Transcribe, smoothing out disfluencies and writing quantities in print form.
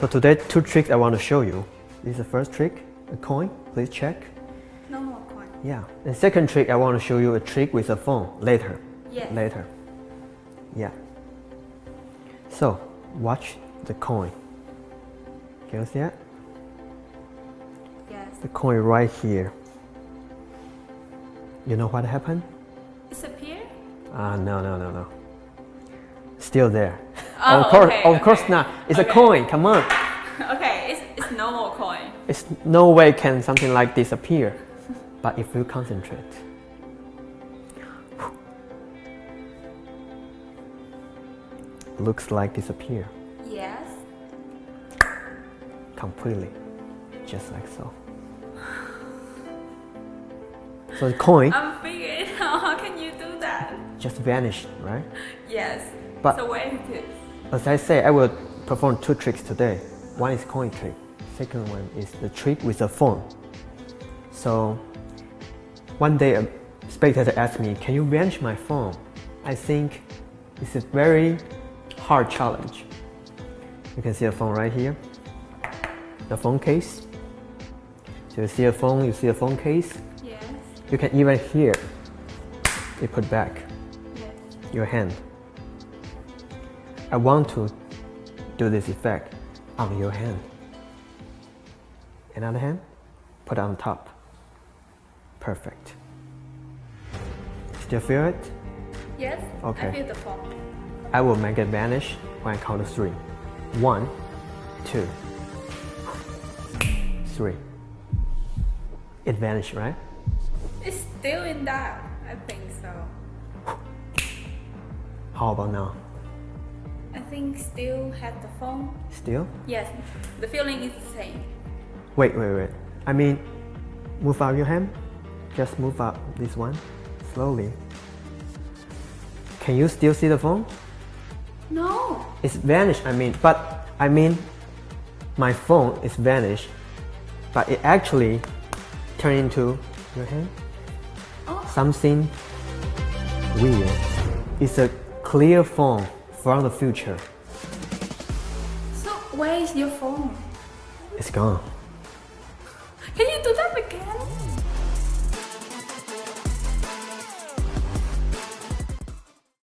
So today, two tricks I want to show you. This is the first trick, a coin. Please check. No more coin. Yeah. And second trick, I want to show you a trick with a phone later. Yes. Later. Yeah. So watch the coin. Can you see it? Yes. The coin right here. You know what happened? Disappear? No. Still there. Oh, of course not. It's a coin. Come on. Okay, it's no more coin. It's no way can something like disappear. But if you concentrate, looks like disappear Yes. completely, just like so. So the coin I'm figuring out how can you do that? just vanished, right? Yes. But- so where it is? As I say, I will perform two tricks today. One is coin trick. Second one is the trick with a phone. So one day a spectator asked me, can you vanish my phone? I think it's a very hard challenge. You can see a phone right here. The phone case. So you see a phone, you see a phone case. Yes. You can even hear it put back Yes. your hand. I want to do this effect on your hand. Another hand, put on top. Perfect. Still feel it? Yes. Okay. I feel the phone. I will make it vanish when I count to 3. 1, 2, 3. It vanished, right? It's still in that. I think so. How about now? I think still have the phone. Still? Yes. The feeling is the same. Wait. I mean, move out your hand. Just move up this one, slowly. Can you still see the phone? No. It's vanished, my phone is vanished, but it actually turned into your hand. Oh. Something weird. It's a clear phone from the future. So where is your phone? It's gone. Can you do that again?